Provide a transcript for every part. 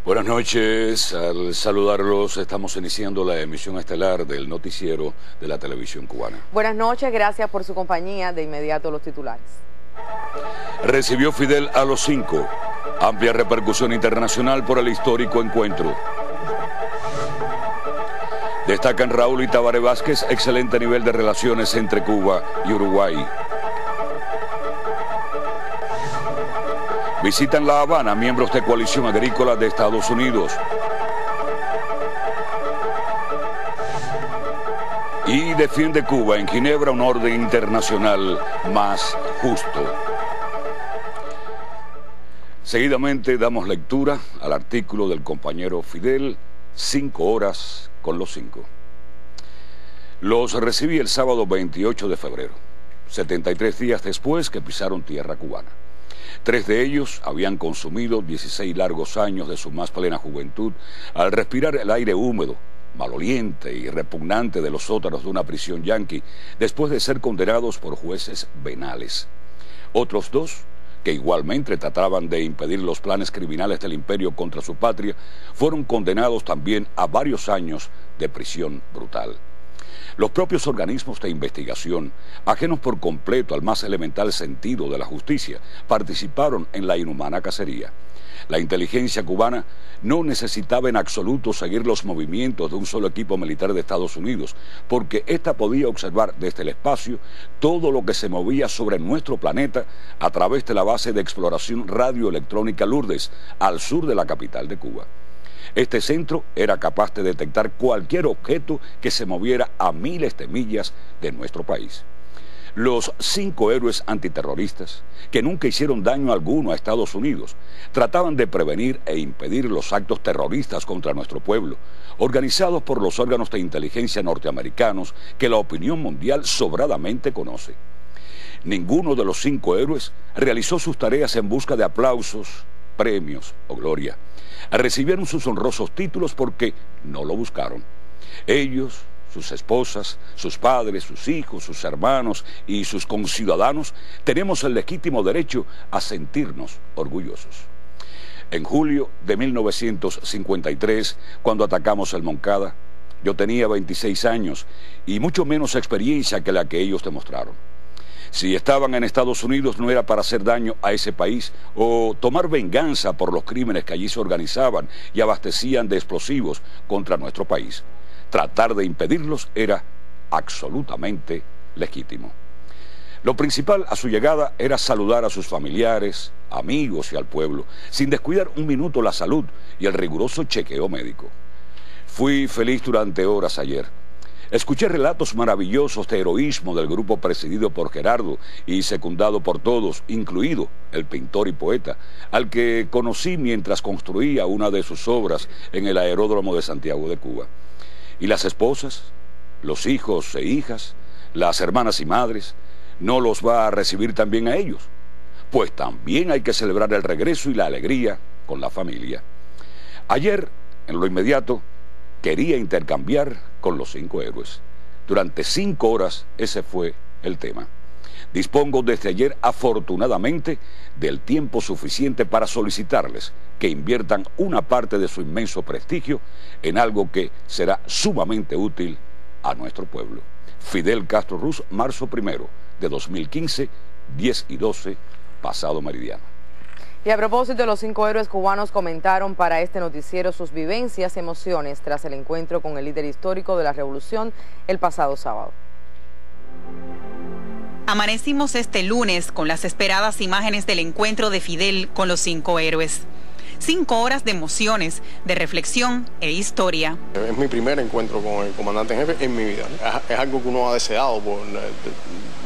Buenas noches, al saludarlos estamos iniciando la emisión estelar del noticiero de la televisión cubana. Buenas noches, gracias por su compañía. De inmediato los titulares. Recibió Fidel a los 5, amplia repercusión internacional por el histórico encuentro. Destacan Raúl y Tabaré Vázquez, excelente nivel de relaciones entre Cuba y Uruguay. Visitan La Habana miembros de Coalición Agrícola de Estados Unidos. Y defiende Cuba en Ginebra un orden internacional más justo. Seguidamente damos lectura al artículo del compañero Fidel, 5 horas con los 5. Los recibí el sábado 28 de febrero, 73 días después que pisaron tierra cubana. 3 de ellos habían consumido 16 largos años de su más plena juventud al respirar el aire húmedo, maloliente y repugnante de los sótanos de una prisión yanqui después de ser condenados por jueces venales. Otros 2, que igualmente trataban de impedir los planes criminales del imperio contra su patria, fueron condenados también a varios años de prisión brutal. Los propios organismos de investigación, ajenos por completo al más elemental sentido de la justicia, participaron en la inhumana cacería. La inteligencia cubana no necesitaba en absoluto seguir los movimientos de un solo equipo militar de Estados Unidos, porque ésta podía observar desde el espacio todo lo que se movía sobre nuestro planeta a través de la base de exploración radioelectrónica Lourdes, al sur de la capital de Cuba. Este centro era capaz de detectar cualquier objeto que se moviera a miles de millas de nuestro país. Los 5 héroes antiterroristas, que nunca hicieron daño alguno a Estados Unidos, trataban de prevenir e impedir los actos terroristas contra nuestro pueblo, organizados por los órganos de inteligencia norteamericanos que la opinión mundial sobradamente conoce. Ninguno de los 5 héroes realizó sus tareas en busca de aplausos, premios o gloria. Recibieron sus honrosos títulos porque no lo buscaron. Ellos, sus esposas, sus padres, sus hijos, sus hermanos y sus conciudadanos tenemos el legítimo derecho a sentirnos orgullosos. En julio de 1953, cuando atacamos el Moncada, yo tenía 26 años y mucho menos experiencia que la que ellos demostraron. Si estaban en Estados Unidos no era para hacer daño a ese país o tomar venganza por los crímenes que allí se organizaban y abastecían de explosivos contra nuestro país. Tratar de impedirlos era absolutamente legítimo. Lo principal a su llegada era saludar a sus familiares, amigos y al pueblo, sin descuidar un minuto la salud y el riguroso chequeo médico. Fui feliz durante horas ayer. Escuché relatos maravillosos de heroísmo del grupo presidido por Gerardo y secundado por todos, incluido el pintor y poeta, al que conocí mientras construía una de sus obras en el aeródromo de Santiago de Cuba. Y las esposas, los hijos e hijas, las hermanas y madres, ¿no los va a recibir también a ellos? Pues también hay que celebrar el regreso y la alegría con la familia. Ayer, en lo inmediato, quería intercambiar con los 5 héroes. Durante 5 horas ese fue el tema. Dispongo desde ayer, afortunadamente, del tiempo suficiente para solicitarles que inviertan una parte de su inmenso prestigio en algo que será sumamente útil a nuestro pueblo. Fidel Castro Ruz, marzo 1 de 2015, 10 y 12, pasado meridiano. Y a propósito, los 5 héroes cubanos comentaron para este noticiero sus vivencias y emociones tras el encuentro con el líder histórico de la revolución el pasado sábado. Amanecimos este lunes con las esperadas imágenes del encuentro de Fidel con los 5 héroes. 5 horas de emociones, de reflexión e historia. Es mi primer encuentro con el comandante en jefe en mi vida, ¿no? Es algo que uno ha deseado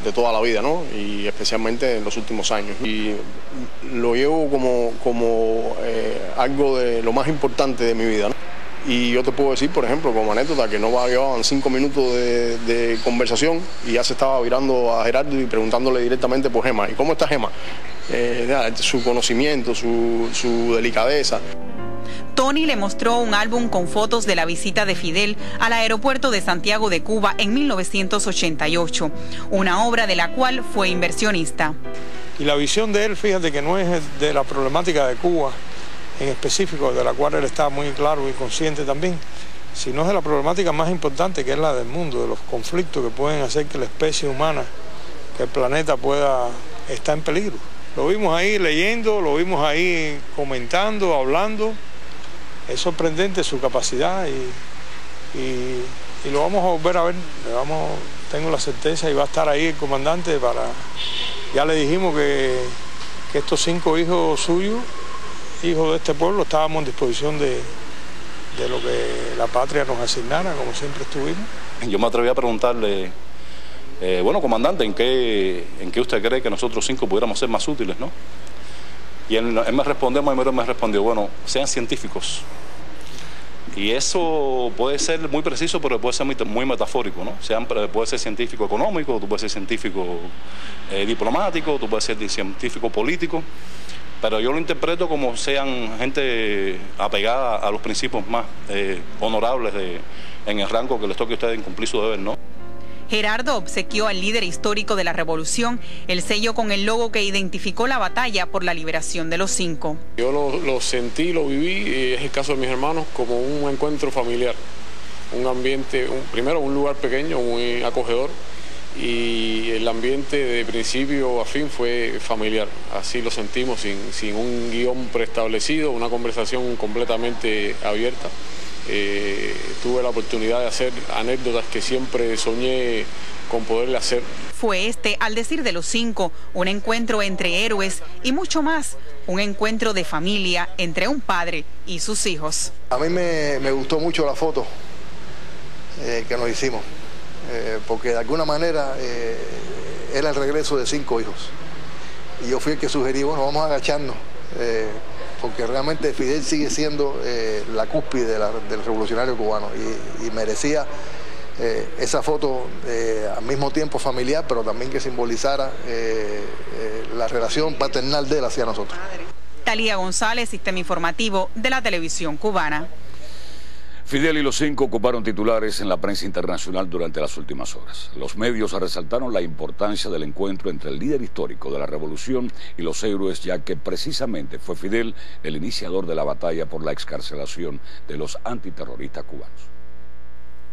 de toda la vida, ¿no? Y especialmente en los últimos años. Y lo llevo como algo de lo más importante de mi vida, ¿no? Y yo te puedo decir, por ejemplo, como anécdota, que no llevaban 5 minutos de conversación y ya se estaba virando a Gerardo y preguntándole directamente por Gema. ¿Y cómo está Gema? Su conocimiento, su delicadeza. Tony le mostró un álbum con fotos de la visita de Fidel al aeropuerto de Santiago de Cuba en 1988, una obra de la cual fue inversionista. Y la visión de él, fíjate que no es de la problemática de Cuba en específico, de la cual él está muy claro y consciente también, sino es de la problemática más importante, que es la del mundo, de los conflictos que pueden hacer que la especie humana, que el planeta pueda estar en peligro. Lo vimos ahí leyendo, lo vimos ahí comentando, hablando. Es sorprendente su capacidad y lo vamos a volver a ver. Tengo la certeza y va a estar ahí el comandante para... Ya le dijimos que estos 5 hijos suyos, hijos de este pueblo, estábamos en disposición de lo que la patria nos asignara, como siempre estuvimos. Yo me atreví a preguntarle, bueno, comandante, ¿en qué usted cree que nosotros 5 pudiéramos ser más útiles, no? Y él me respondió, bueno, sean científicos. Y eso puede ser muy preciso, pero puede ser muy metafórico, ¿no? Puede ser científico económico, tú puedes ser científico diplomático, tú puedes ser científico político, pero yo lo interpreto como sean gente apegada a los principios más honorables en el rango que les toque a ustedes en cumplir su deber, ¿no? Gerardo obsequió al líder histórico de la revolución el sello con el logo que identificó la batalla por la liberación de los 5. Yo lo sentí, lo viví, y es el caso de mis hermanos, como un encuentro familiar. Un ambiente, primero un lugar pequeño, muy acogedor, y el ambiente de principio a fin fue familiar. Así lo sentimos, sin un guión preestablecido, una conversación completamente abierta. Tuve la oportunidad de hacer anécdotas que siempre soñé con poderle hacer. Fue al decir de los 5, un encuentro entre héroes y mucho más, un encuentro de familia entre un padre y sus hijos. A mí me gustó mucho la foto que nos hicimos, porque de alguna manera era el regreso de 5 hijos. Y yo fui el que sugerí, bueno, vamos a agacharnos. Porque realmente Fidel sigue siendo la cúspide del revolucionario cubano y merecía esa foto al mismo tiempo familiar, pero también que simbolizara la relación paternal de él hacia nosotros. Talía González, Sistema Informativo de la Televisión Cubana. Fidel y los 5 ocuparon titulares en la prensa internacional durante las últimas horas. Los medios resaltaron la importancia del encuentro entre el líder histórico de la revolución y los héroes, ya que precisamente fue Fidel el iniciador de la batalla por la excarcelación de los antiterroristas cubanos.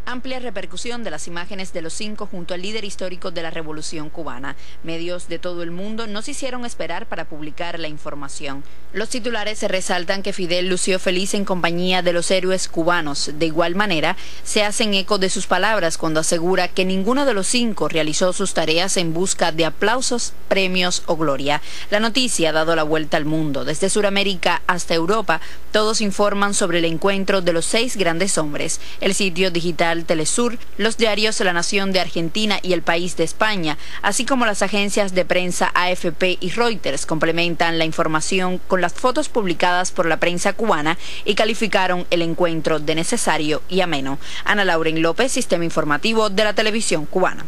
Amplia repercusión de las imágenes de los 5 junto al líder histórico de la Revolución Cubana. Medios de todo el mundo no se hicieron esperar para publicar la información. Los titulares resaltan que Fidel lució feliz en compañía de los héroes cubanos. De igual manera, se hacen eco de sus palabras cuando asegura que ninguno de los 5 realizó sus tareas en busca de aplausos, premios o gloria. La noticia ha dado la vuelta al mundo. Desde Sudamérica hasta Europa, todos informan sobre el encuentro de los 6 grandes hombres. El sitio digital Telesur, los diarios La Nación de Argentina y El País de España, así como las agencias de prensa AFP y Reuters, complementan la información con las fotos publicadas por la prensa cubana y calificaron el encuentro de necesario y ameno. Ana Lauren López, Sistema Informativo de la Televisión Cubana.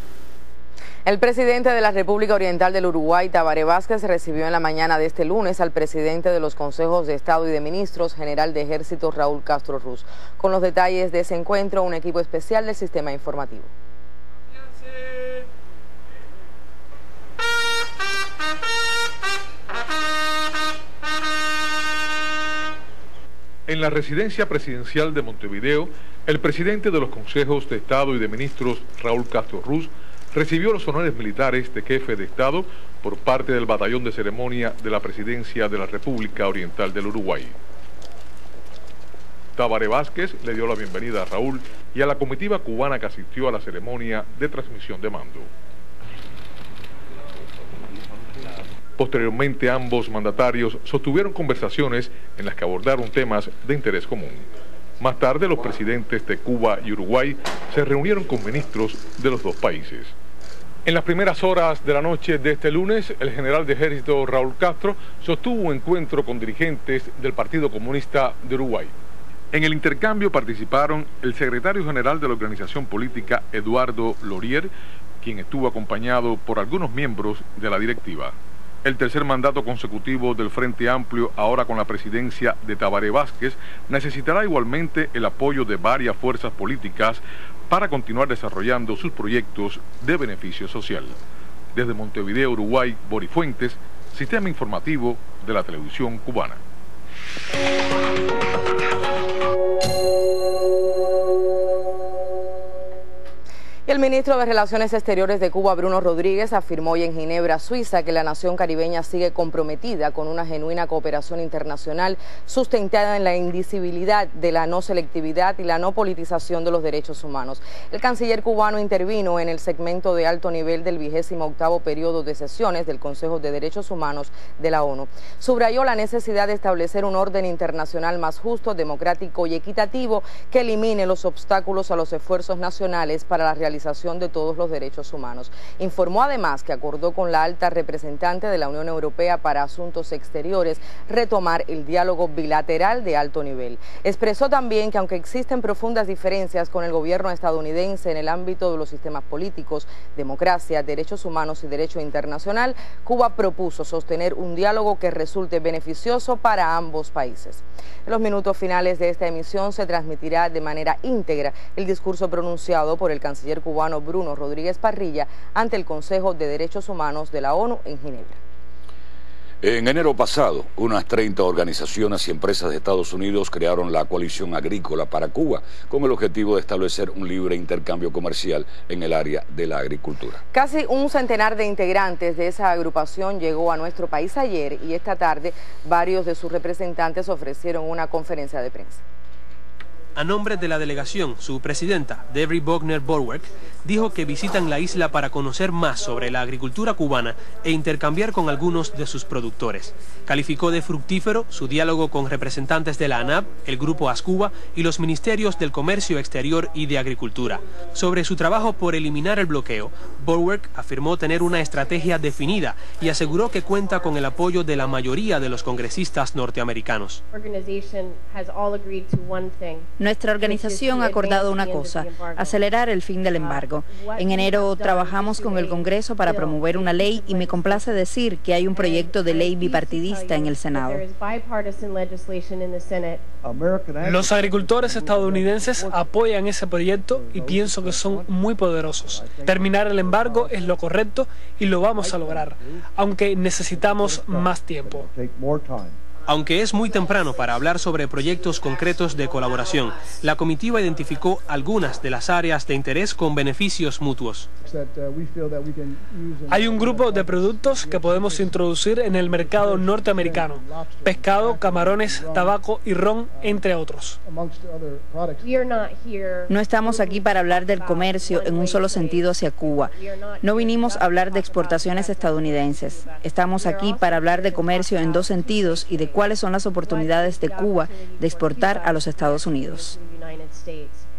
El presidente de la República Oriental del Uruguay, Tabaré Vázquez, recibió en la mañana de este lunes al presidente de los Consejos de Estado y de Ministros, general de Ejército Raúl Castro Ruz. Con los detalles de ese encuentro, un equipo especial del Sistema Informativo. En la residencia presidencial de Montevideo, el presidente de los Consejos de Estado y de Ministros, Raúl Castro Ruz, recibió los honores militares de jefe de Estado por parte del Batallón de Ceremonia de la Presidencia de la República Oriental del Uruguay. Tabaré Vázquez le dio la bienvenida a Raúl y a la comitiva cubana que asistió a la ceremonia de transmisión de mando. Posteriormente, ambos mandatarios sostuvieron conversaciones en las que abordaron temas de interés común. Más tarde, los presidentes de Cuba y Uruguay se reunieron con ministros de los 2 países. En las primeras horas de la noche de este lunes, el general de Ejército Raúl Castro sostuvo un encuentro con dirigentes del Partido Comunista de Uruguay. En el intercambio participaron el secretario general de la organización política, Eduardo Laurier, quien estuvo acompañado por algunos miembros de la directiva. El tercer mandato consecutivo del Frente Amplio, ahora con la presidencia de Tabaré Vázquez, necesitará igualmente el apoyo de varias fuerzas políticas para continuar desarrollando sus proyectos de beneficio social. Desde Montevideo, Uruguay, Boris Fuentes, Sistema Informativo de la Televisión Cubana. El ministro de Relaciones Exteriores de Cuba, Bruno Rodríguez, afirmó hoy en Ginebra, Suiza, que la nación caribeña sigue comprometida con una genuina cooperación internacional sustentada en la indivisibilidad de la no selectividad y la no politización de los derechos humanos. El canciller cubano intervino en el segmento de alto nivel del 28º periodo de sesiones del Consejo de Derechos Humanos de la ONU. Subrayó la necesidad de establecer un orden internacional más justo, democrático y equitativo que elimine los obstáculos a los esfuerzos nacionales para la realización de todos los derechos humanos. Informó además que acordó con la alta representante de la Unión Europea para Asuntos Exteriores retomar el diálogo bilateral de alto nivel. Expresó también que aunque existen profundas diferencias con el gobierno estadounidense en el ámbito de los sistemas políticos, democracia, derechos humanos y derecho internacional, Cuba propuso sostener un diálogo que resulte beneficioso para ambos países. En los minutos finales de esta emisión se transmitirá de manera íntegra el discurso pronunciado por el canciller cubano Bruno Rodríguez Parrilla ante el Consejo de Derechos Humanos de la ONU en Ginebra. En enero pasado, unas 30 organizaciones y empresas de Estados Unidos crearon la Coalición Agrícola para Cuba, con el objetivo de establecer un libre intercambio comercial en el área de la agricultura. Casi un centenar de integrantes de esa agrupación llegó a nuestro país ayer y esta tarde varios de sus representantes ofrecieron una conferencia de prensa. A nombre de la delegación, su presidenta, Debbie Bogner Borwerk, dijo que visitan la isla para conocer más sobre la agricultura cubana e intercambiar con algunos de sus productores. Calificó de fructífero su diálogo con representantes de la ANAP, el Grupo Ascuba y los ministerios del Comercio Exterior y de Agricultura. Sobre su trabajo por eliminar el bloqueo, Borwerk afirmó tener una estrategia definida y aseguró que cuenta con el apoyo de la mayoría de los congresistas norteamericanos. Nuestra organización ha acordado una cosa, acelerar el fin del embargo. En enero trabajamos con el Congreso para promover una ley y me complace decir que hay un proyecto de ley bipartidista en el Senado. Los agricultores estadounidenses apoyan ese proyecto y pienso que son muy poderosos. Terminar el embargo es lo correcto y lo vamos a lograr, aunque necesitamos más tiempo. Aunque es muy temprano para hablar sobre proyectos concretos de colaboración, la comitiva identificó algunas de las áreas de interés con beneficios mutuos. Hay un grupo de productos que podemos introducir en el mercado norteamericano: pescado, camarones, tabaco y ron, entre otros. No estamos aquí para hablar del comercio en un solo sentido hacia Cuba. No vinimos a hablar de exportaciones estadounidenses. Estamos aquí para hablar de comercio en dos sentidos y de cuáles son las oportunidades de Cuba de exportar a los Estados Unidos.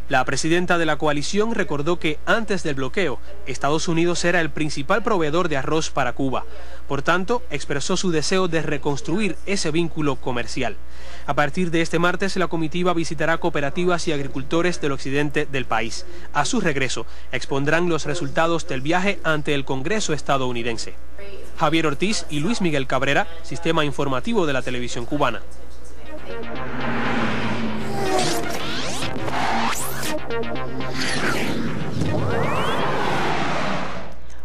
La presidenta de la coalición recordó que antes del bloqueo, Estados Unidos era el principal proveedor de arroz para Cuba. Por tanto, expresó su deseo de reconstruir ese vínculo comercial. A partir de este martes, la comitiva visitará cooperativas y agricultores del occidente del país. A su regreso, expondrán los resultados del viaje ante el Congreso estadounidense. Javier Ortiz y Luis Miguel Cabrera, Sistema Informativo de la Televisión Cubana.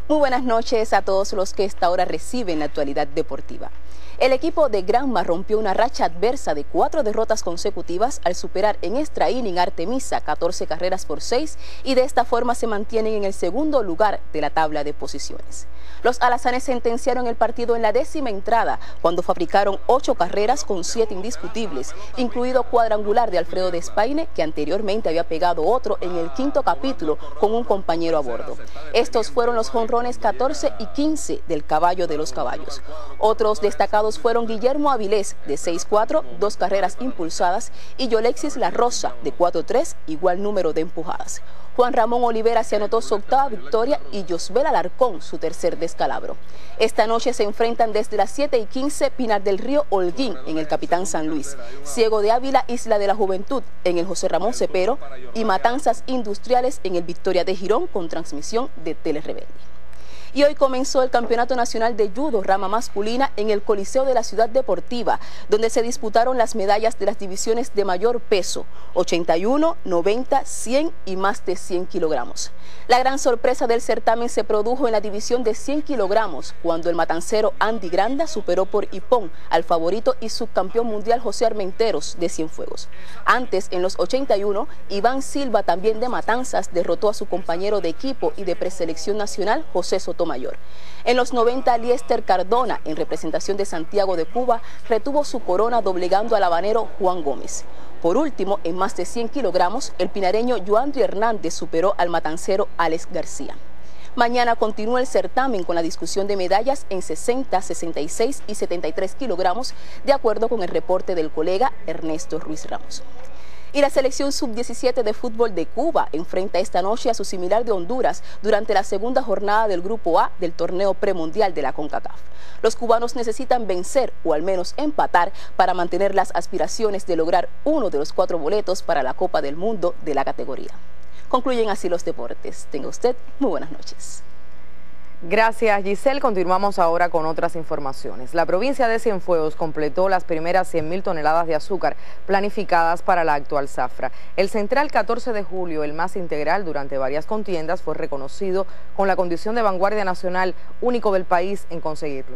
Muy buenas noches a todos los que esta hora reciben la actualidad deportiva. El equipo de Granma rompió una racha adversa de 4 derrotas consecutivas al superar en extra inning Artemisa 14 carreras por 6 y de esta forma se mantienen en el segundo lugar de la tabla de posiciones. Los alazanes sentenciaron el partido en la 10ª entrada cuando fabricaron 8 carreras con 7 indiscutibles, incluido cuadrangular de Alfredo Despaine, que anteriormente había pegado otro en el 5º capítulo con un compañero a bordo. Estos fueron los jonrones 14 y 15 del caballo de los caballos. Otros destacados clasificados fueron Guillermo Avilés, de 6-4, 2 carreras impulsadas, y Yolexis La Rosa, de 4-3, igual número de empujadas. Juan Ramón Olivera se anotó su 8ª victoria y Josbel Alarcón su 3er descalabro. Esta noche se enfrentan desde las 7:15 Pinar del Río Holguín en el Capitán San Luis, Ciego de Ávila Isla de la Juventud en el José Ramón Cepero y Matanzas Industriales en el Victoria de Girón con transmisión de Telerebelde. Y hoy comenzó el Campeonato Nacional de Judo Rama Masculina en el Coliseo de la Ciudad Deportiva, donde se disputaron las medallas de las divisiones de mayor peso, 81, 90, 100 y más de 100 kilogramos. La gran sorpresa del certamen se produjo en la división de 100 kilogramos, cuando el matancero Andy Granda superó por hipón al favorito y subcampeón mundial José Armenteros de Cienfuegos. Antes, en los 81, Iván Silva, también de Matanzas, derrotó a su compañero de equipo y de preselección nacional, José Sotomayor. En los 90, Liester Cardona, en representación de Santiago de Cuba, retuvo su corona doblegando al habanero Juan Gómez. Por último, en más de 100 kilogramos, el pinareño Joandri Hernández superó al matancero Alex García. Mañana continúa el certamen con la discusión de medallas en 60, 66 y 73 kilogramos, de acuerdo con el reporte del colega Ernesto Ruiz Ramos. Y la selección sub-17 de fútbol de Cuba enfrenta esta noche a su similar de Honduras durante la segunda jornada del Grupo A del torneo premundial de la CONCACAF. Los cubanos necesitan vencer o al menos empatar para mantener las aspiraciones de lograr uno de los 4 boletos para la Copa del Mundo de la categoría. Concluyen así los deportes. Tenga usted muy buenas noches. Gracias, Giselle. Continuamos ahora con otras informaciones. La provincia de Cienfuegos completó las primeras 100.000 toneladas de azúcar planificadas para la actual zafra. El Central 14 de Julio, el más integral durante varias contiendas, fue reconocido con la condición de vanguardia nacional, único del país en conseguirlo.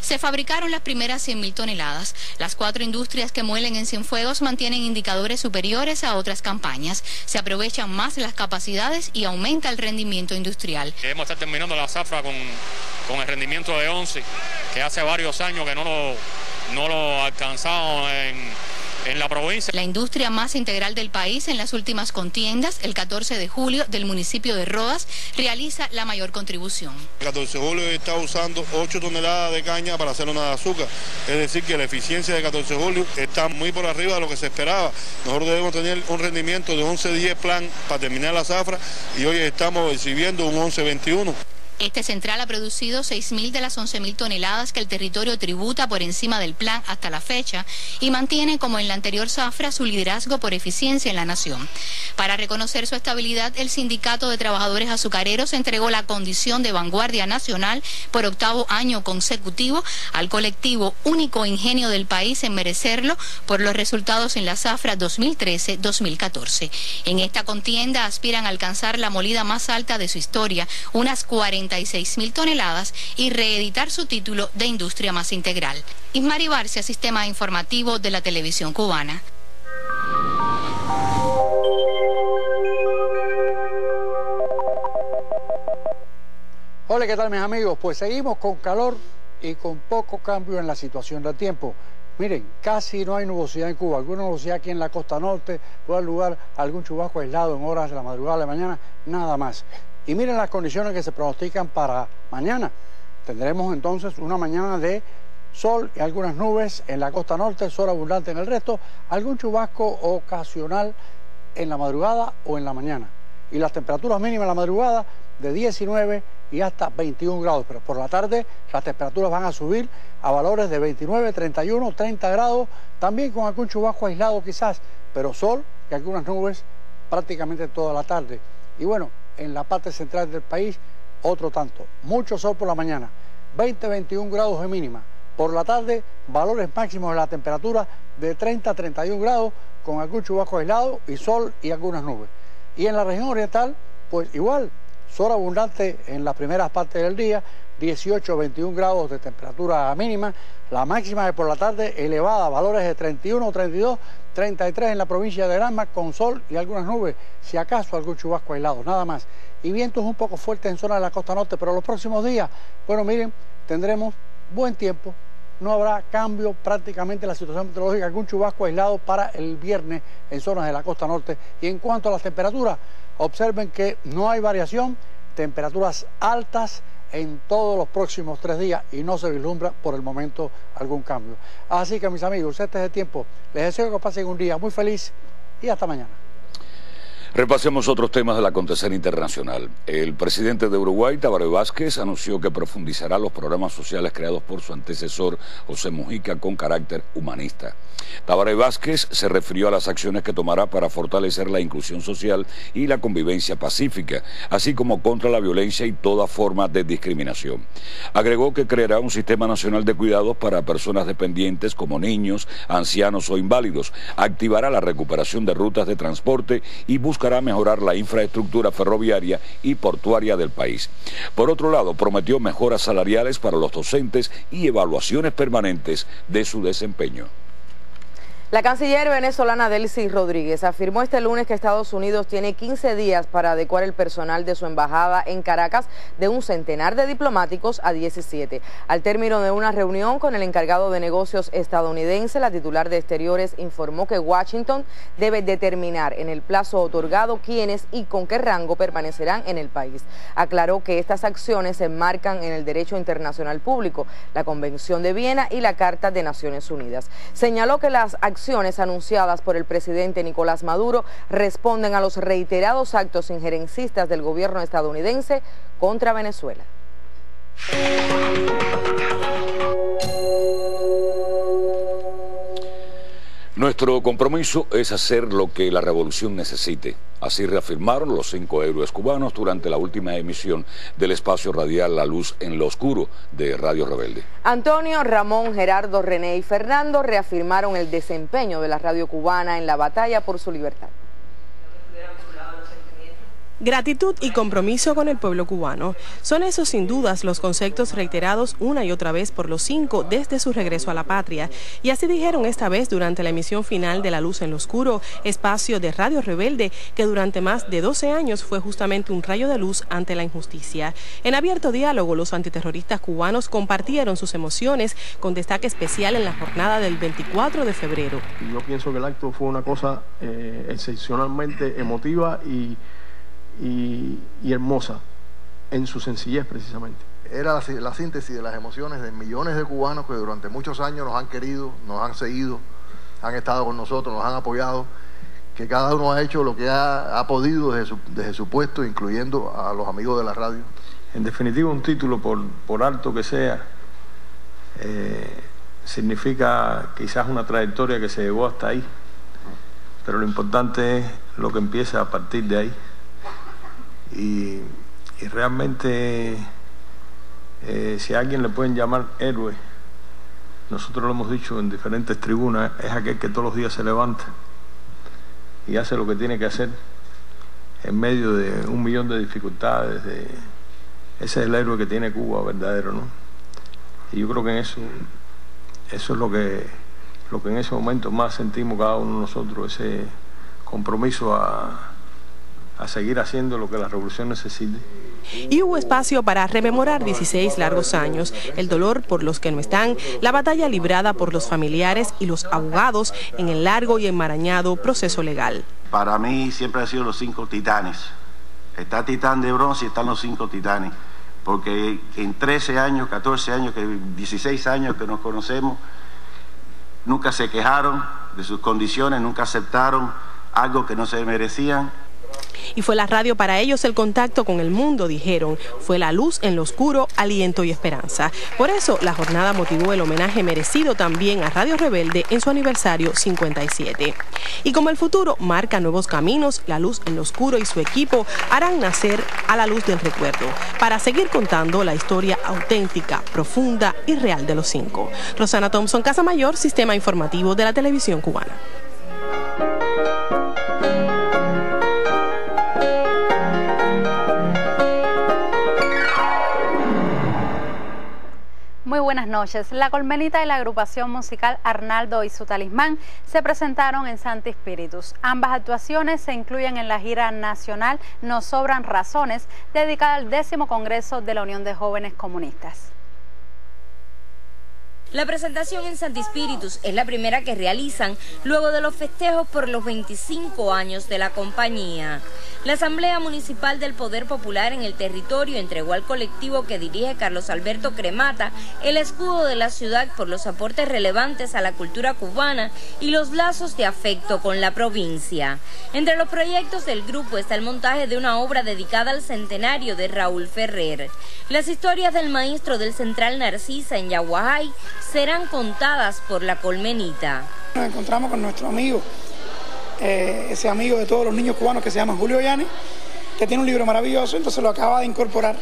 Se fabricaron las primeras 100.000 toneladas. Las 4 industrias que muelen en Cienfuegos mantienen indicadores superiores a otras campañas. Se aprovechan más las capacidades y aumenta el rendimiento industrial. Debemos estar terminando la zafra con el rendimiento de 11, que hace varios años que no lo alcanzamos en la provincia. La industria más integral del país en las últimas contiendas, el 14 de julio del municipio de Rodas, realiza la mayor contribución. El 14 de julio está usando 8 toneladas de caña para hacer una de azúcar, es decir que la eficiencia del 14 de julio está muy por arriba de lo que se esperaba. Nosotros debemos tener un rendimiento de 11-10 plan para terminar la zafra y hoy estamos exhibiendo un 11-21. Este central ha producido 6.000 de las 11.000 toneladas que el territorio tributa por encima del plan hasta la fecha y mantiene, como en la anterior zafra, su liderazgo por eficiencia en la nación. Para reconocer su estabilidad, el Sindicato de Trabajadores Azucareros entregó la condición de vanguardia nacional por 8º año consecutivo al colectivo Único Ingenio del país en merecerlo por los resultados en la zafra 2013-2014. En esta contienda aspiran a alcanzar la molida más alta de su historia, unas 46.000 toneladas, y reeditar su título de industria más integral. Ismari Barcia, Sistema Informativo de la Televisión Cubana. Hola, ¿qué tal mis amigos? Pues seguimos con calor y con poco cambio en la situación del tiempo. Miren, casi no hay nubosidad en Cuba, alguna nubosidad aquí en la costa norte, puede dar lugar a algún chubasco aislado en horas de la madrugada de la mañana, nada más. Y miren las condiciones que se pronostican para mañana. Tendremos entonces una mañana de sol y algunas nubes en la costa norte, sol abundante en el resto, algún chubasco ocasional en la madrugada o en la mañana. Y las temperaturas mínimas en la madrugada de 19 y hasta 21 grados, pero por la tarde las temperaturas van a subir a valores de 29, 31, 30 grados, también con algún chubasco aislado quizás, pero sol y algunas nubes prácticamente toda la tarde. Y bueno, en la parte central del país, otro tanto. Mucho sol por la mañana, 20, 21 grados de mínima. Por la tarde, valores máximos de la temperatura de 30 a 31 grados, con algún chubasco aislado y sol y algunas nubes. Y en la región oriental, pues igual, sol abundante en las primeras partes del día, 18 a 21 grados de temperatura mínima. La máxima de por la tarde elevada, valores de 31, 32, 33 en la provincia de Granma, con sol y algunas nubes, si acaso algún chubasco aislado, nada más. Y vientos un poco fuertes en zona de la costa norte, pero los próximos días, bueno, miren, tendremos buen tiempo, no habrá cambio prácticamente en la situación meteorológica, algún chubasco aislado para el viernes en zonas de la costa norte. Y en cuanto a las temperaturas, observen que no hay variación, temperaturas altas en todos los próximos 3 días y no se vislumbra por el momento algún cambio. Así que, mis amigos, este es el tiempo. Les deseo que pasen un día muy feliz y hasta mañana. Repasemos otros temas del acontecer internacional. El presidente de Uruguay, Tabaré Vázquez, anunció que profundizará los programas sociales creados por su antecesor, José Mujica, con carácter humanista. Tabaré Vázquez se refirió a las acciones que tomará para fortalecer la inclusión social y la convivencia pacífica, así como contra la violencia y toda forma de discriminación. Agregó que creará un sistema nacional de cuidados para personas dependientes como niños, ancianos o inválidos, activará la recuperación de rutas de transporte y buscará mejorar la infraestructura ferroviaria y portuaria del país. Por otro lado, prometió mejoras salariales para los docentes y evaluaciones permanentes de su desempeño. La canciller venezolana Delcy Rodríguez afirmó este lunes que Estados Unidos tiene 15 días para adecuar el personal de su embajada en Caracas de un centenar de diplomáticos a 17. Al término de una reunión con el encargado de negocios estadounidense, la titular de Exteriores informó que Washington debe determinar en el plazo otorgado quiénes y con qué rango permanecerán en el país. Aclaró que estas acciones se enmarcan en el derecho internacional público, la Convención de Viena y la Carta de Naciones Unidas. Señaló que las acciones anunciadas por el presidente Nicolás Maduro responden a los reiterados actos injerencistas del gobierno estadounidense contra Venezuela. Nuestro compromiso es hacer lo que la revolución necesite. Así reafirmaron los 5 héroes cubanos durante la última emisión del espacio radial La Luz en lo Oscuro de Radio Rebelde. Antonio, Ramón, Gerardo, René y Fernando reafirmaron el desempeño de la radio cubana en la batalla por su libertad. Gratitud y compromiso con el pueblo cubano. Son esos sin dudas los conceptos reiterados una y otra vez por los 5 desde su regreso a la patria. Y así dijeron esta vez durante la emisión final de La Luz en lo Oscuro, espacio de Radio Rebelde, que durante más de 12 años fue justamente un rayo de luz ante la injusticia. En abierto diálogo, los antiterroristas cubanos compartieron sus emociones con destaque especial en la jornada del 24 de febrero. Yo pienso que el acto fue una cosa excepcionalmente emotiva y hermosa en su sencillez precisamente. Era la síntesis de las emociones de millones de cubanos que durante muchos años nos han querido, nos han seguido, han estado con nosotros, nos han apoyado, que cada uno ha hecho lo que ha podido desde su puesto, incluyendo a los amigos de la radio. En definitiva, un título, por alto que sea, significa quizás una trayectoria que se llevó hasta ahí, pero lo importante es lo que empieza a partir de ahí. Y realmente, si a alguien le pueden llamar héroe, nosotros lo hemos dicho en diferentes tribunas, es aquel que todos los días se levanta y hace lo que tiene que hacer en medio de 1 millón de dificultades. Ese es el héroe que tiene Cuba, verdadero, ¿no? Y yo creo que eso es lo que en ese momento más sentimos cada uno de nosotros, ese compromiso a seguir haciendo lo que la revolución necesite. Y hubo espacio para rememorar 16 largos años, el dolor por los que no están, la batalla librada por los familiares y los abogados en el largo y enmarañado proceso legal. Para mí siempre han sido los 5 titanes. Está Titán de bronce y están los 5 titanes, porque en 13 años, 14 años, 16 años que nos conocemos, nunca se quejaron de sus condiciones, nunca aceptaron algo que no se merecían. Y fue la radio para ellos el contacto con el mundo, dijeron. Fue la luz en lo oscuro, aliento y esperanza. Por eso, la jornada motivó el homenaje merecido también a Radio Rebelde en su aniversario 57. Y como el futuro marca nuevos caminos, la luz en lo oscuro y su equipo harán nacer a la luz del recuerdo, para seguir contando la historia auténtica, profunda y real de los 5. Rosana Thompson, Casamayor, Sistema Informativo de la Televisión Cubana. Muy buenas noches. La Colmenita y la agrupación musical Arnaldo y su Talismán se presentaron en Sancti Spiritus. Ambas actuaciones se incluyen en la gira nacional Nos Sobran Razones, dedicada al 10º Congreso de la Unión de Jóvenes Comunistas. La presentación en Santi Spíritus es la primera que realizan luego de los festejos por los 25 años de la compañía. La Asamblea Municipal del Poder Popular en el territorio entregó al colectivo que dirige Carlos Alberto Cremata el escudo de la ciudad por los aportes relevantes a la cultura cubana y los lazos de afecto con la provincia. Entre los proyectos del grupo está el montaje de una obra dedicada al centenario de Raúl Ferrer. Las historias del maestro del Central Narcisa en Yaguajay serán contadas por la Colmenita. Nos encontramos con nuestro amigo, ese amigo de todos los niños cubanos que se llama Julio Yanes, que tiene un libro maravilloso, entonces lo acaba de incorporar,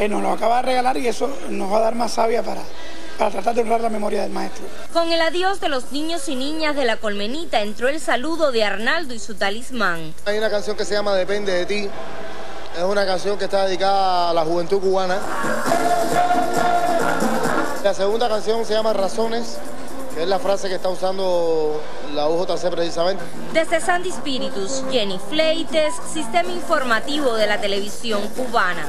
nos lo acaba de regalar y eso nos va a dar más savia para tratar de honrar la memoria del maestro. Con el adiós de los niños y niñas de la Colmenita entró el saludo de Arnaldo y su talismán. Hay una canción que se llama Depende de ti, es una canción que está dedicada a la juventud cubana. La segunda canción se llama Razones, que es la frase que está usando la UJC precisamente. Desde Santi Spíritus, Jenny Fleites, Sistema Informativo de la Televisión Cubana.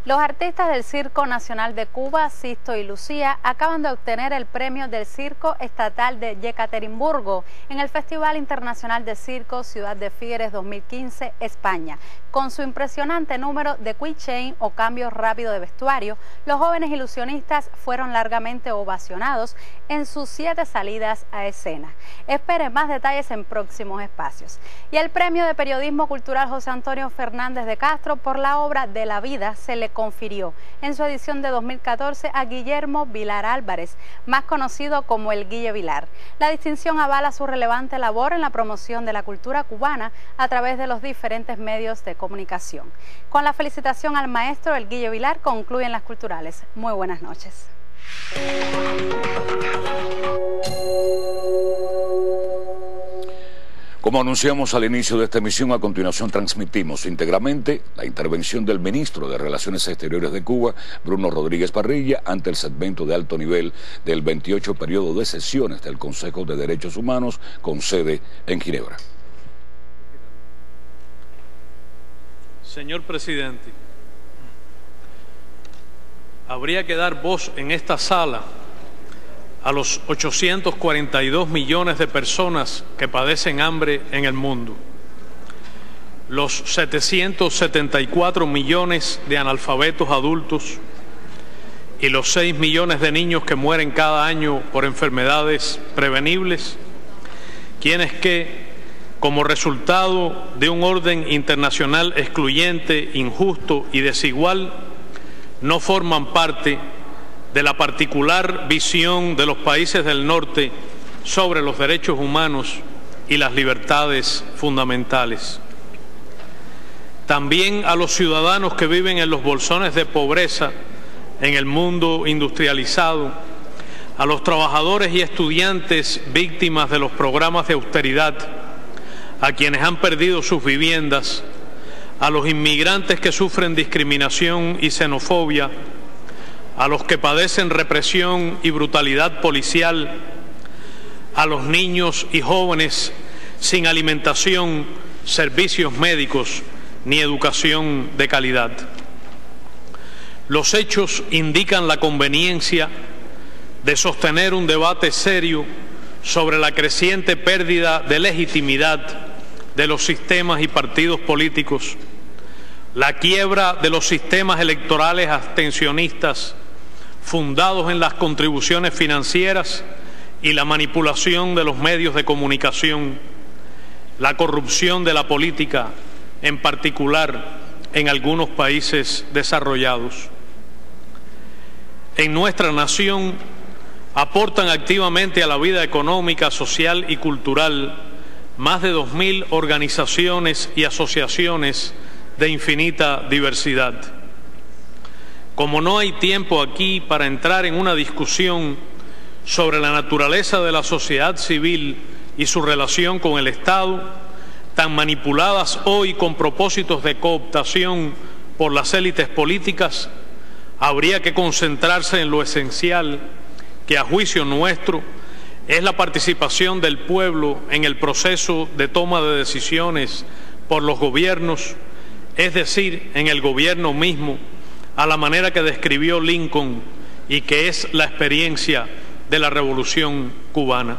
Los artistas del Circo Nacional de Cuba, Sisto y Lucía, acaban de obtener el premio del Circo Estatal de Yekaterinburgo en el Festival Internacional de Circo Ciudad de Figueres 2015, España. Con su impresionante número de quick change o cambios rápidos de vestuario, los jóvenes ilusionistas fueron largamente ovacionados en sus 7 salidas a escena. Esperen más detalles en próximos espacios. Y el premio de Periodismo Cultural José Antonio Fernández de Castro por la obra De la Vida se le confirió en su edición de 2014 a Guillermo Vilar Álvarez, más conocido como el Guille Vilar. La distinción avala su relevante labor en la promoción de la cultura cubana a través de los diferentes medios de comunicación. Con la felicitación al maestro, el Guille Vilar, concluyen las culturales. Muy buenas noches. Como anunciamos al inicio de esta emisión, a continuación transmitimos íntegramente la intervención del ministro de Relaciones Exteriores de Cuba, Bruno Rodríguez Parrilla, ante el segmento de alto nivel del 28 periodo de sesiones del Consejo de Derechos Humanos con sede en Ginebra. Señor presidente, habría que dar voz en esta sala a los 842 millones de personas que padecen hambre en el mundo, los 774 millones de analfabetos adultos y los 6 millones de niños que mueren cada año por enfermedades prevenibles, quienes que, como resultado de un orden internacional excluyente, injusto y desigual, no forman parte de la particular visión de los países del norte sobre los derechos humanos y las libertades fundamentales. También a los ciudadanos que viven en los bolsones de pobreza en el mundo industrializado, a los trabajadores y estudiantes víctimas de los programas de austeridad, a quienes han perdido sus viviendas, a los inmigrantes que sufren discriminación y xenofobia, a los que padecen represión y brutalidad policial, a los niños y jóvenes sin alimentación, servicios médicos ni educación de calidad. Los hechos indican la conveniencia de sostener un debate serio sobre la creciente pérdida de legitimidad de los sistemas y partidos políticos, la quiebra de los sistemas electorales abstencionistas fundados en las contribuciones financieras y la manipulación de los medios de comunicación, la corrupción de la política, en particular en algunos países desarrollados. En nuestra nación aportan activamente a la vida económica, social y cultural más de 2.000 organizaciones y asociaciones de infinita diversidad. Como no hay tiempo aquí para entrar en una discusión sobre la naturaleza de la sociedad civil y su relación con el Estado, tan manipuladas hoy con propósitos de cooptación por las élites políticas, habría que concentrarse en lo esencial, que a juicio nuestro es la participación del pueblo en el proceso de toma de decisiones por los gobiernos, es decir, en el gobierno mismo, a la manera que describió Lincoln y que es la experiencia de la Revolución Cubana.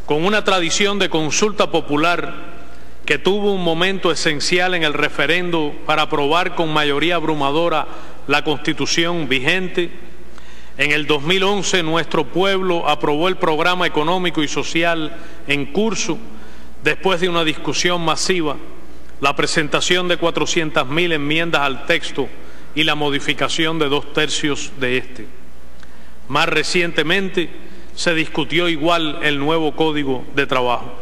Con una tradición de consulta popular que tuvo un momento esencial en el referendo para aprobar con mayoría abrumadora la Constitución vigente, en el 2011 nuestro pueblo aprobó el programa económico y social en curso después de una discusión masiva, la presentación de 400.000 enmiendas al texto y la modificación de 2/3 de este. Más recientemente se discutió igual el nuevo Código de Trabajo.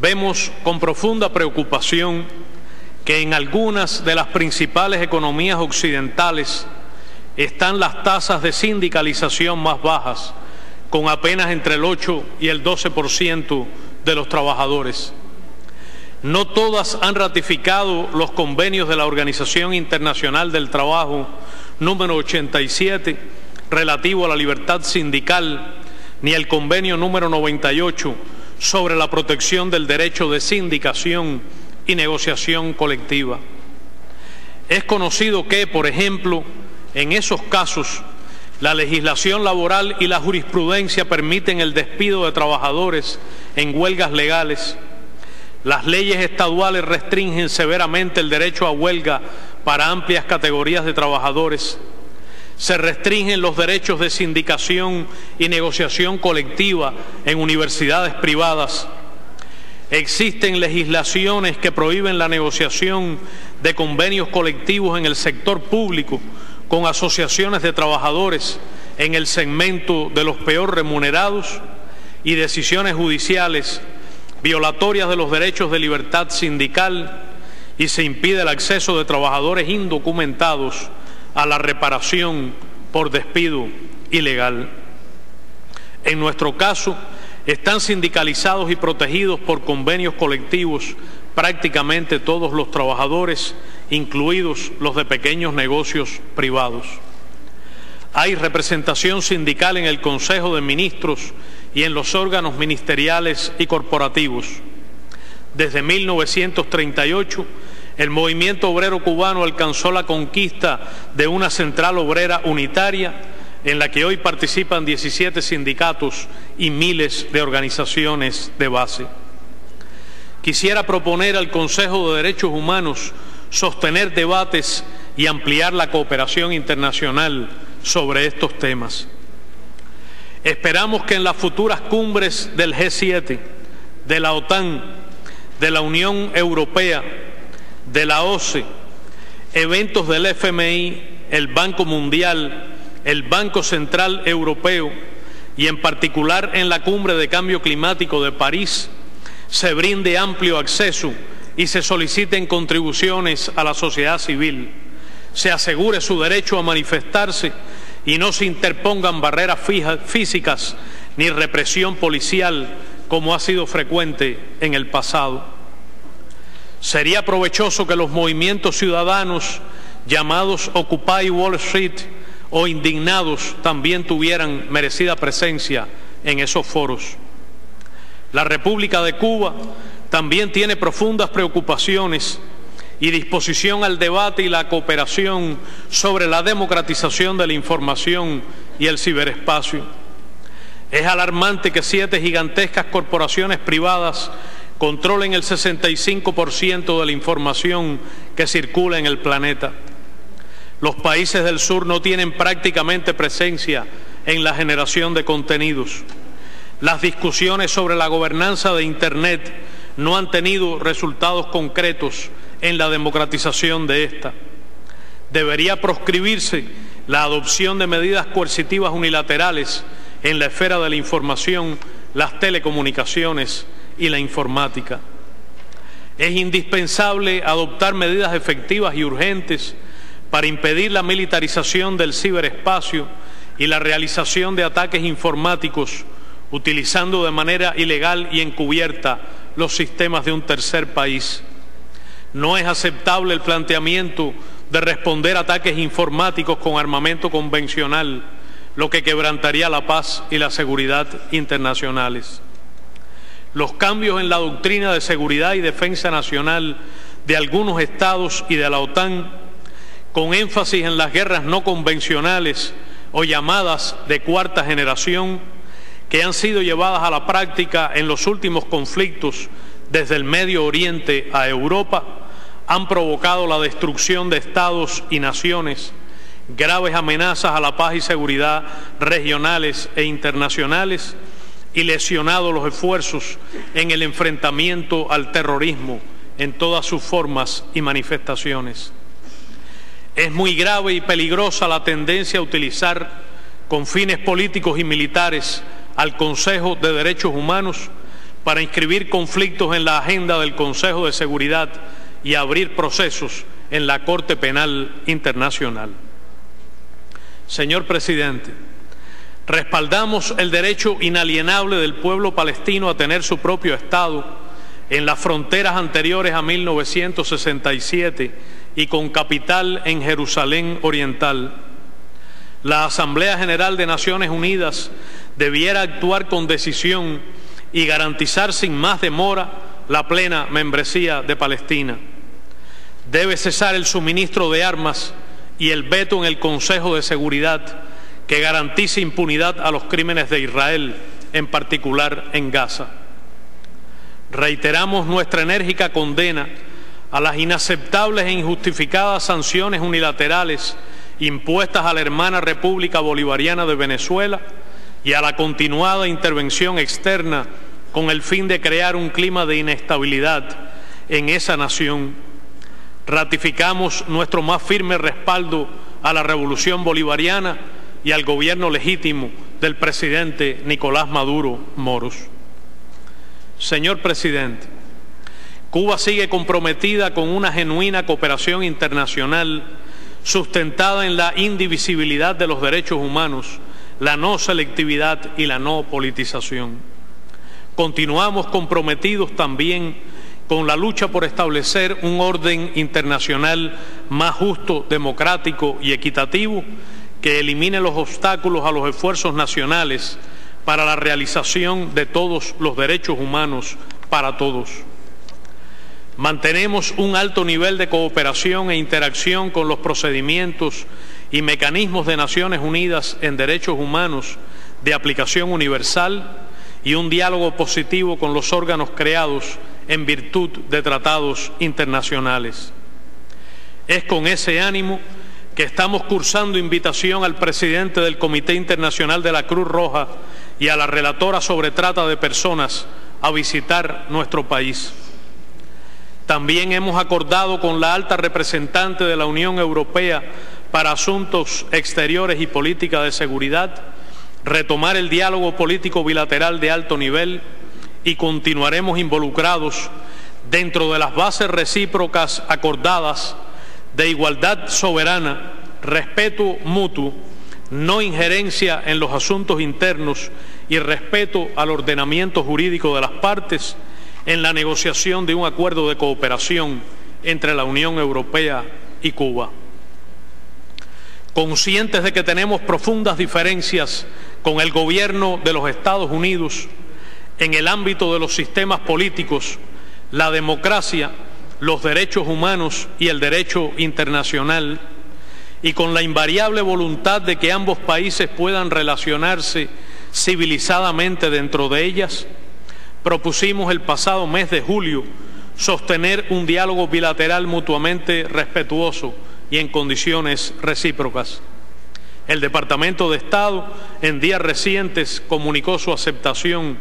Vemos con profunda preocupación que en algunas de las principales economías occidentales están las tasas de sindicalización más bajas, con apenas entre el 8 y el 12% de los trabajadores. No todas han ratificado los convenios de la Organización Internacional del Trabajo número 87, relativo a la libertad sindical, ni el convenio número 98 sobre la protección del derecho de sindicación y negociación colectiva. Es conocido que, por ejemplo, en esos casos, la legislación laboral y la jurisprudencia permiten el despido de trabajadores en huelgas legales. Las leyes estaduales restringen severamente el derecho a huelga para amplias categorías de trabajadores. Se restringen los derechos de sindicación y negociación colectiva en universidades privadas. Existen legislaciones que prohíben la negociación de convenios colectivos en el sector público con asociaciones de trabajadores en el segmento de los peor remunerados y decisiones judiciales violatorias de los derechos de libertad sindical, y se impide el acceso de trabajadores indocumentados a la reparación por despido ilegal. En nuestro caso, están sindicalizados y protegidos por convenios colectivos prácticamente todos los trabajadores, incluidos los de pequeños negocios privados. Hay representación sindical en el Consejo de Ministros y en los órganos ministeriales y corporativos. Desde 1938, el movimiento obrero cubano alcanzó la conquista de una central obrera unitaria en la que hoy participan 17 sindicatos y miles de organizaciones de base. Quisiera proponer al Consejo de Derechos Humanos sostener debates y ampliar la cooperación internacional sobre estos temas. Esperamos que en las futuras cumbres del G7, de la OTAN, de la Unión Europea, de la OCE, eventos del FMI, el Banco Mundial, el Banco Central Europeo y en particular en la Cumbre de Cambio Climático de París, se brinde amplio acceso y se soliciten contribuciones a la sociedad civil, se asegure su derecho a manifestarse y no se interpongan barreras físicas ni represión policial como ha sido frecuente en el pasado. Sería provechoso que los movimientos ciudadanos llamados Occupy Wall Street o indignados también tuvieran merecida presencia en esos foros. La República de Cuba también tiene profundas preocupaciones y disposición al debate y la cooperación sobre la democratización de la información y el ciberespacio. Es alarmante que 7 gigantescas corporaciones privadas controlen el 65% de la información que circula en el planeta. Los países del sur no tienen prácticamente presencia en la generación de contenidos. Las discusiones sobre la gobernanza de Internet no han tenido resultados concretos en la democratización de esta. Debería proscribirse la adopción de medidas coercitivas unilaterales en la esfera de la información, las telecomunicaciones y la informática. Es indispensable adoptar medidas efectivas y urgentes para impedir la militarización del ciberespacio y la realización de ataques informáticos utilizando de manera ilegal y encubierta los sistemas de un tercer país. No es aceptable el planteamiento de responder a ataques informáticos con armamento convencional, lo que quebrantaría la paz y la seguridad internacionales. Los cambios en la doctrina de seguridad y defensa nacional de algunos estados y de la OTAN con énfasis en las guerras no convencionales o llamadas de cuarta generación, que han sido llevadas a la práctica en los últimos conflictos desde el Medio Oriente a Europa, han provocado la destrucción de estados y naciones, graves amenazas a la paz y seguridad regionales e internacionales y lesionado los esfuerzos en el enfrentamiento al terrorismo en todas sus formas y manifestaciones. Es muy grave y peligrosa la tendencia a utilizar con fines políticos y militares al Consejo de Derechos Humanos para inscribir conflictos en la agenda del Consejo de Seguridad y abrir procesos en la Corte Penal Internacional. Señor Presidente, respaldamos el derecho inalienable del pueblo palestino a tener su propio Estado en las fronteras anteriores a 1967 y con capital en Jerusalén Oriental. La Asamblea General de Naciones Unidas debiera actuar con decisión y garantizar sin más demora la plena membresía de Palestina. Debe cesar el suministro de armas y el veto en el Consejo de Seguridad que garantice impunidad a los crímenes de Israel, en particular en Gaza. Reiteramos nuestra enérgica condena a las inaceptables e injustificadas sanciones unilaterales impuestas a la hermana República Bolivariana de Venezuela y a la continuada intervención externa con el fin de crear un clima de inestabilidad en esa nación. Ratificamos nuestro más firme respaldo a la revolución bolivariana y al gobierno legítimo del presidente Nicolás Maduro Moros. Señor Presidente, Cuba sigue comprometida con una genuina cooperación internacional sustentada en la indivisibilidad de los derechos humanos, la no selectividad y la no politización. Continuamos comprometidos también con la lucha por establecer un orden internacional más justo, democrático y equitativo que elimine los obstáculos a los esfuerzos nacionales para la realización de todos los derechos humanos para todos. Mantenemos un alto nivel de cooperación e interacción con los procedimientos y mecanismos de Naciones Unidas en derechos humanos de aplicación universal y un diálogo positivo con los órganos creados en virtud de tratados internacionales. Es con ese ánimo que estamos cursando invitación al presidente del Comité Internacional de la Cruz Roja y a la relatora sobre trata de personas a visitar nuestro país. También hemos acordado con la alta representante de la Unión Europea para Asuntos Exteriores y Política de Seguridad retomar el diálogo político bilateral de alto nivel y continuaremos involucrados dentro de las bases recíprocas acordadas de igualdad soberana, respeto mutuo, no injerencia en los asuntos internos y respeto al ordenamiento jurídico de las partes en la negociación de un acuerdo de cooperación entre la Unión Europea y Cuba. Conscientes de que tenemos profundas diferencias con el gobierno de los Estados Unidos en el ámbito de los sistemas políticos, la democracia, los derechos humanos y el derecho internacional, y con la invariable voluntad de que ambos países puedan relacionarse civilizadamente dentro de ellas, propusimos el pasado mes de julio sostener un diálogo bilateral mutuamente respetuoso y en condiciones recíprocas. El Departamento de Estado en días recientes comunicó su aceptación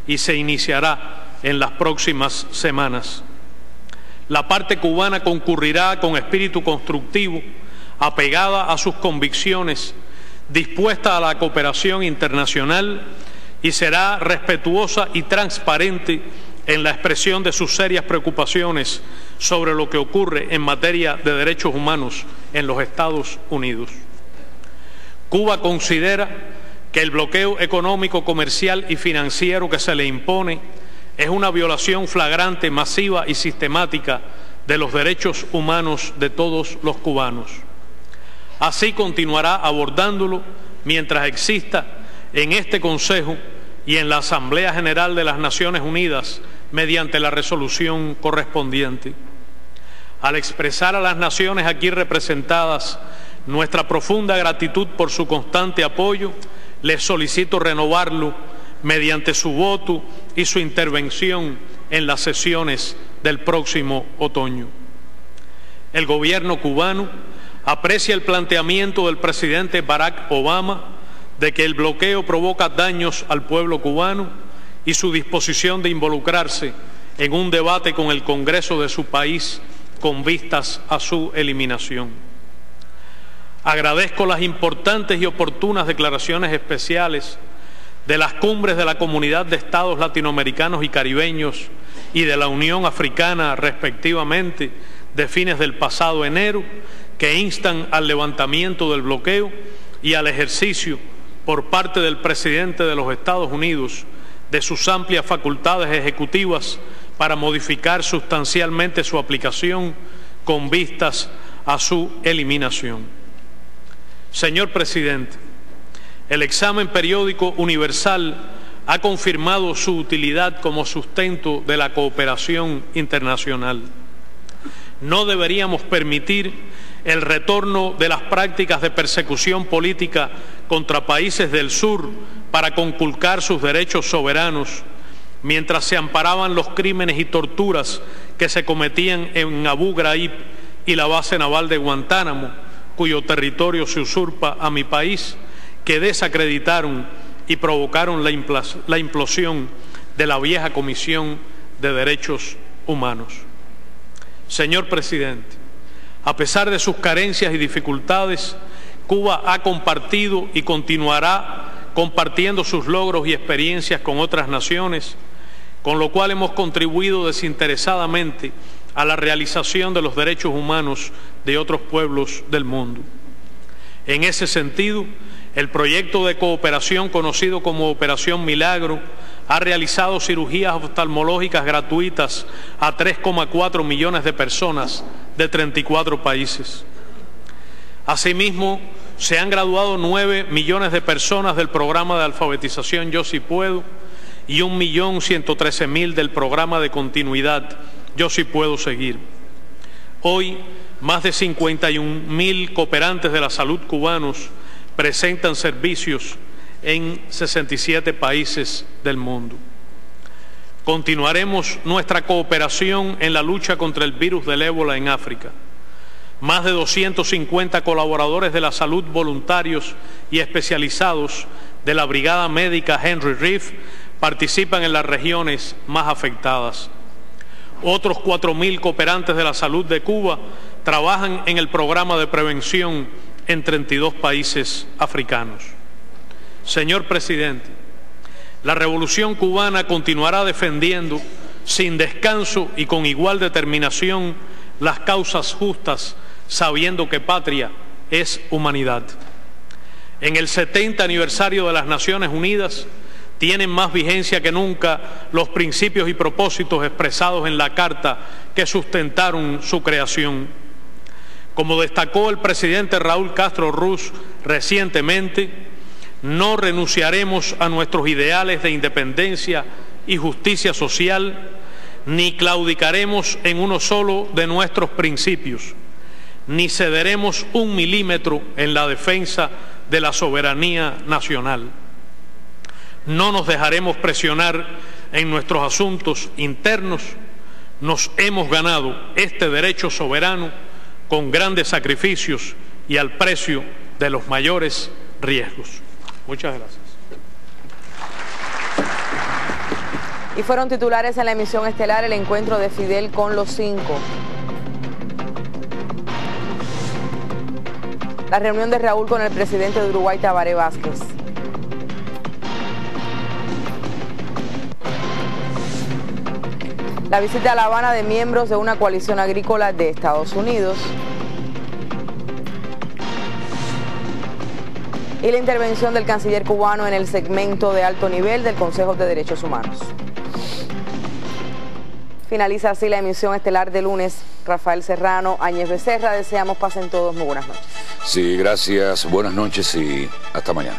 y se iniciará en las próximas semanas. La parte cubana concurrirá con espíritu constructivo, apegada a sus convicciones, dispuesta a la cooperación internacional y será respetuosa y transparente en la expresión de sus serias preocupaciones sobre lo que ocurre en materia de derechos humanos en los Estados Unidos. Cuba considera que el bloqueo económico, comercial y financiero que se le impone es una violación flagrante, masiva y sistemática de los derechos humanos de todos los cubanos. Así continuará abordándolo mientras exista en este Consejo y en la Asamblea General de las Naciones Unidas mediante la resolución correspondiente. Al expresar a las naciones aquí representadas nuestra profunda gratitud por su constante apoyo, les solicito renovarlo mediante su voto y su intervención en las sesiones del próximo otoño. El gobierno cubano aprecia el planteamiento del presidente Barack Obama de que el bloqueo provoca daños al pueblo cubano y su disposición de involucrarse en un debate con el Congreso de su país con vistas a su eliminación. Agradezco las importantes y oportunas declaraciones especiales de las cumbres de la Comunidad de Estados Latinoamericanos y Caribeños y de la Unión Africana, respectivamente, de fines del pasado enero, que instan al levantamiento del bloqueo y al ejercicio por parte del presidente de los Estados Unidos de sus amplias facultades ejecutivas para modificar sustancialmente su aplicación con vistas a su eliminación. Señor presidente, el examen periódico universal ha confirmado su utilidad como sustento de la cooperación internacional. No deberíamos permitir el retorno de las prácticas de persecución política contra países del sur para conculcar sus derechos soberanos, mientras se amparaban los crímenes y torturas que se cometían en Abu Ghraib y la base naval de Guantánamo, cuyo territorio se usurpa a mi país, que desacreditaron y provocaron la implosión de la vieja Comisión de Derechos Humanos. Señor presidente, a pesar de sus carencias y dificultades, Cuba ha compartido y continuará compartiendo sus logros y experiencias con otras naciones, con lo cual hemos contribuido desinteresadamente a la realización de los derechos humanos de otros pueblos del mundo. En ese sentido, el proyecto de cooperación conocido como Operación Milagro ha realizado cirugías oftalmológicas gratuitas a 3,4 millones de personas de 34 países. Asimismo, se han graduado 9 millones de personas del programa de alfabetización Yo Sí Puedo y 1.113.000 del programa de continuidad Yo Sí Puedo Seguir. Hoy, más de 51.000 cooperantes de la salud cubanos presentan servicios en 67 países del mundo. Continuaremos nuestra cooperación en la lucha contra el virus del ébola en África. Más de 250 colaboradores de la salud voluntarios y especializados de la Brigada Médica Henry Reeve participan en las regiones más afectadas. Otros 4.000 cooperantes de la salud de Cuba trabajan en el programa de prevención en 32 países africanos. Señor presidente, la Revolución Cubana continuará defendiendo sin descanso y con igual determinación las causas justas, sabiendo que patria es humanidad. En el 70 aniversario de las Naciones Unidas, tienen más vigencia que nunca los principios y propósitos expresados en la Carta que sustentaron su creación. Como destacó el presidente Raúl Castro Ruz recientemente, no renunciaremos a nuestros ideales de independencia y justicia social, ni claudicaremos en uno solo de nuestros principios, ni cederemos un milímetro en la defensa de la soberanía nacional. No nos dejaremos presionar en nuestros asuntos internos. Nos hemos ganado este derecho soberano con grandes sacrificios y al precio de los mayores riesgos. Muchas gracias. Y fueron titulares en la emisión estelar el encuentro de Fidel con los 5. La reunión de Raúl con el presidente de Uruguay, Tabaré Vázquez. La visita a La Habana de miembros de una coalición agrícola de Estados Unidos. Y la intervención del canciller cubano en el segmento de alto nivel del Consejo de Derechos Humanos. Finaliza así la emisión estelar de lunes. Rafael Serrano, Áñez Becerra, deseamos pasen todos muy buenas noches. Sí, gracias, buenas noches y hasta mañana.